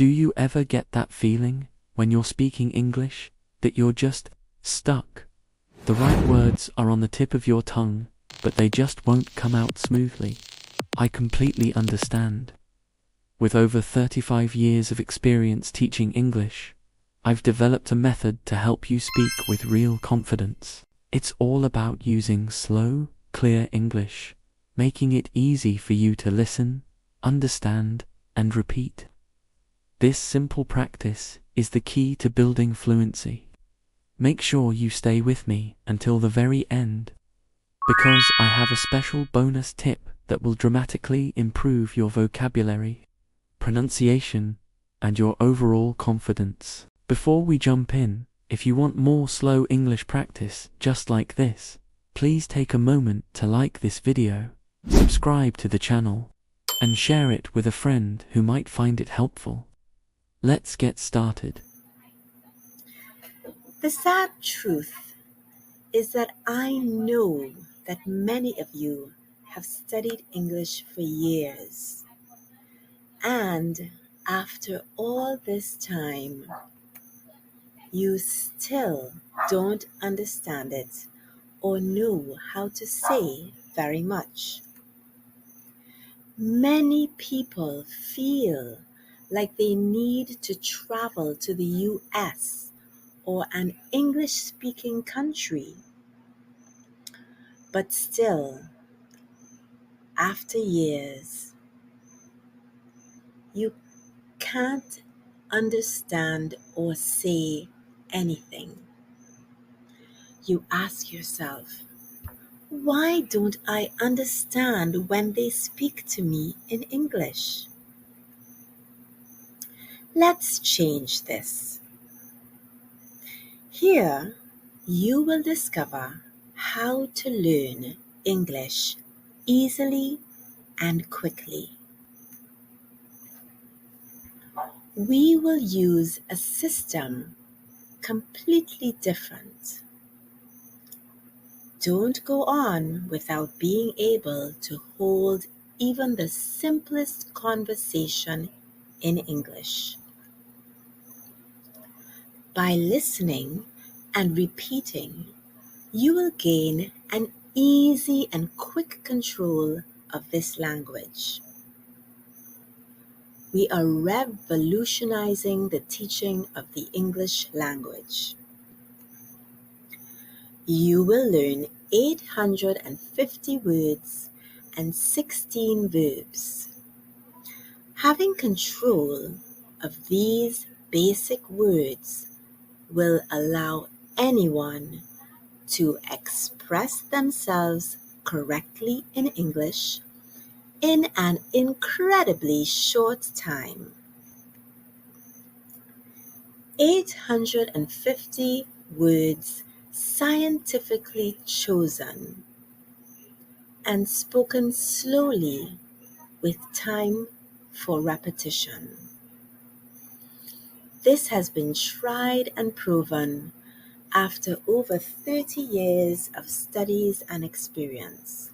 Do you ever get that feeling when you're speaking English that you're just stuck? The right words are on the tip of your tongue, but they just won't come out smoothly. I completely understand. With over 35 years of experience teaching English, I've developed a method to help you speak with real confidence. It's all about using slow, clear English, making it easy for you to listen, understand, and repeat. This simple practice is the key to building fluency. Make sure you stay with me until the very end, because I have a special bonus tip that will dramatically improve your vocabulary, pronunciation, and your overall confidence. Before we jump in, if you want more slow English practice just like this, please take a moment to like this video, subscribe to the channel, and share it with a friend who might find it helpful. Let's get started. The sad truth is that I know that many of you have studied English for years, and after all this time, you still don't understand it or know how to say very much. Many people feel like they need to travel to the US or an English-speaking country, but still, after years, you can't understand or say anything. You ask yourself, why don't I understand when they speak to me in English? Let's change this. Here, you will discover how to learn English easily and quickly. We will use a system completely different. Don't go on without being able to hold even the simplest conversation in English. By listening and repeating, you will gain an easy and quick control of this language. We are revolutionizing the teaching of the English language. You will learn 850 words and 16 verbs. Having control of these basic words will allow anyone to express themselves correctly in English in an incredibly short time. 850 words scientifically chosen and spoken slowly with time for repetition. This has been tried and proven after over 30 years of studies and experience.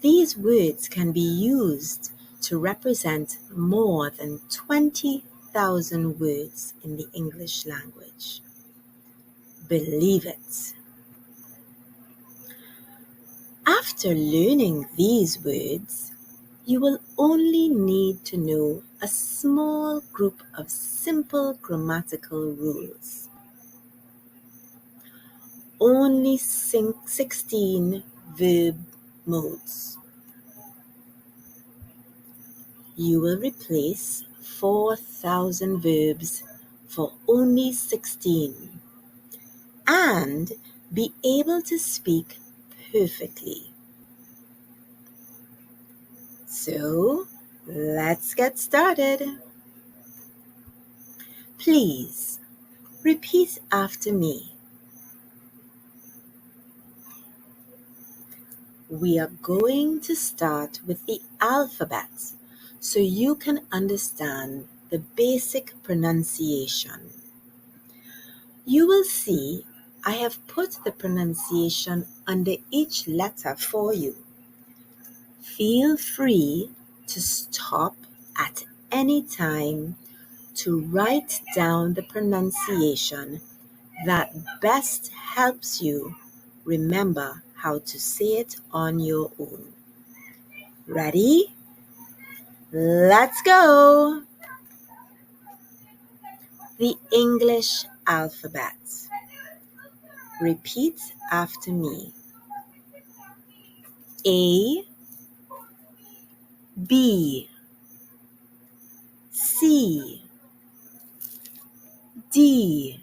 These words can be used to represent more than 20,000 words in the English language. Believe it. After learning these words, you will only need to know a small group of simple grammatical rules. Only 16 verb modes. You will replace 4,000 verbs for only 16 and be able to speak perfectly. So, let's get started. Please repeat after me. We are going to start with the alphabet so you can understand the basic pronunciation. You will see I have put the pronunciation under each letter for you. Feel free to stop at any time to write down the pronunciation that best helps you remember how to say it on your own. Ready? Let's go! The English alphabet. Repeat after me. A, B, C, D,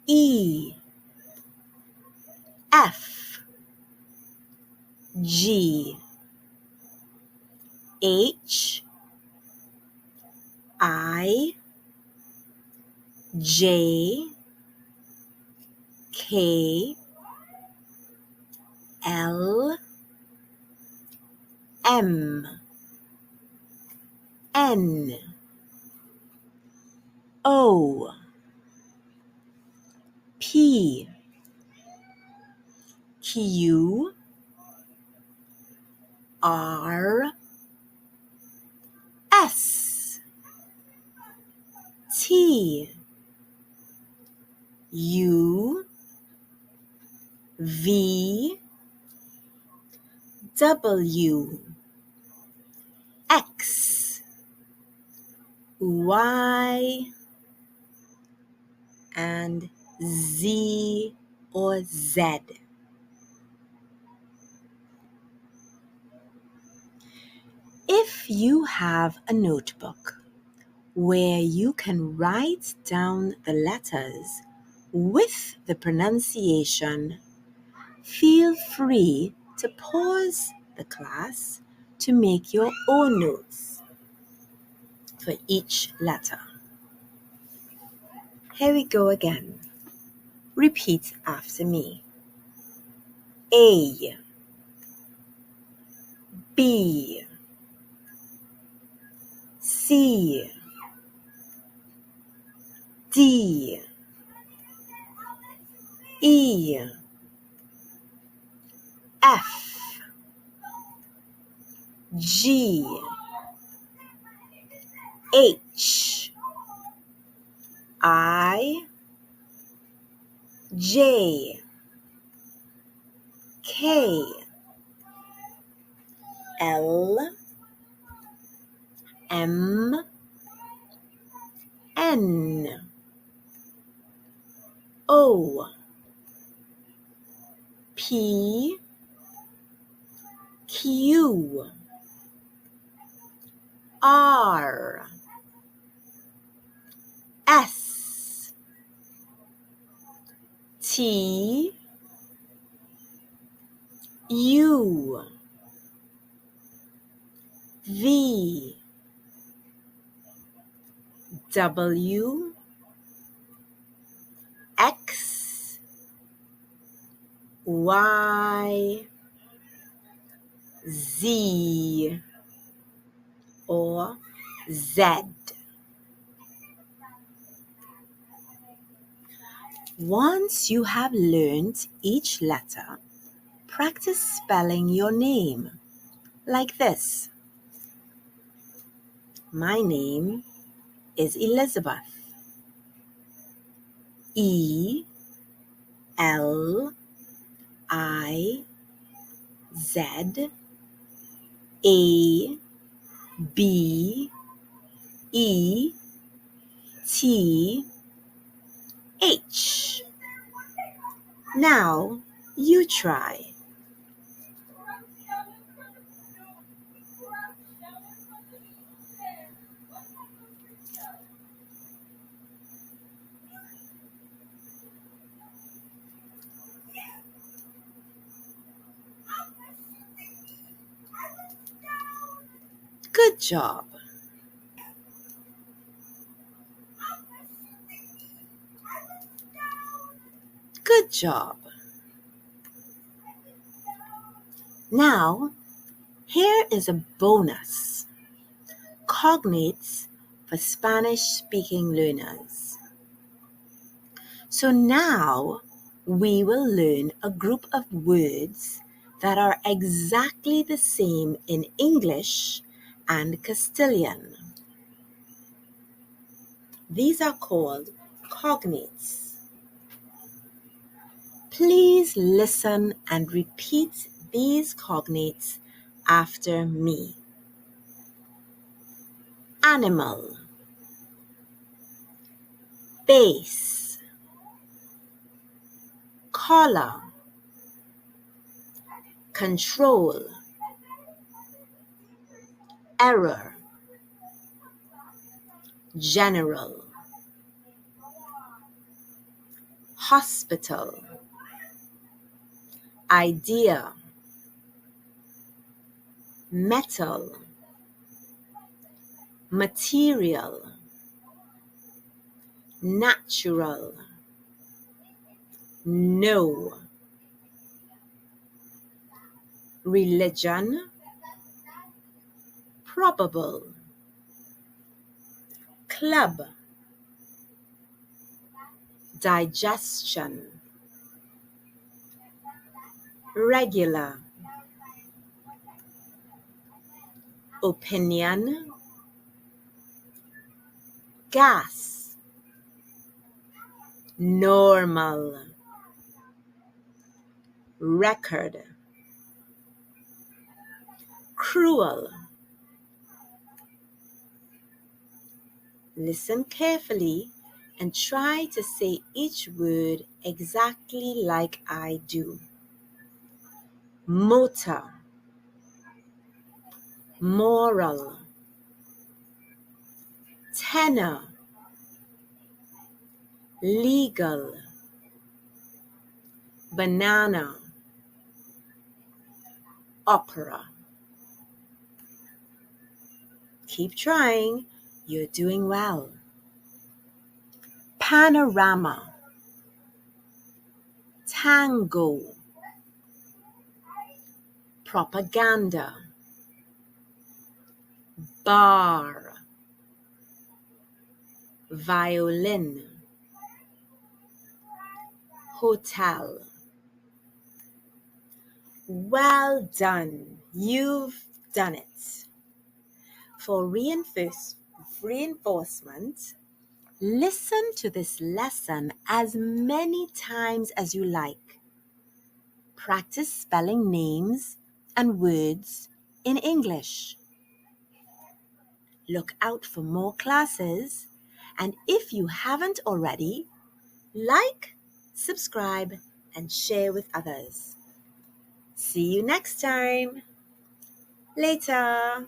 E, F, G, H, I, J, K, L, M, N, O, P, Q, R, S, T, U, V, W, X, Y, and Z or Z. If you have a notebook where you can write down the letters with the pronunciation, feel free to pause the class to make your own notes for each letter. Here we go again. Repeat after me. A, B, C, D, E, F, G, H, I, J, K, L, M, N, O, P, Q, R, S, T, U, V, W, X, Y, Z, or Z. Once you have learned each letter, practice spelling your name like this. My name is Elizabeth. E, L, I, Z, A, B, E, T, H. Now you try. Good job. Good job. Now, here is a bonus. Cognates for Spanish-speaking learners. So now we will learn a group of words that are exactly the same in English and Castilian. These are called cognates. Please listen and repeat these cognates after me. Animal, base, collar, control, error, general, hospital, idea, metal, material, natural, no, religion, probable, club, digestion, regular, opinion, gas, normal, record, cruel. Listen carefully and try to say each word exactly like I do. Motor, moral, tenor, legal, banana, opera. Keep trying, you're doing well. Panorama, tango, propaganda, bar, violin, hotel. Well done, you've done it. For reinforcement, listen to this lesson as many times as you like. Practice spelling names and words in English. Look out for more classes, and if you haven't already, like, subscribe, and share with others. See you next time. Later.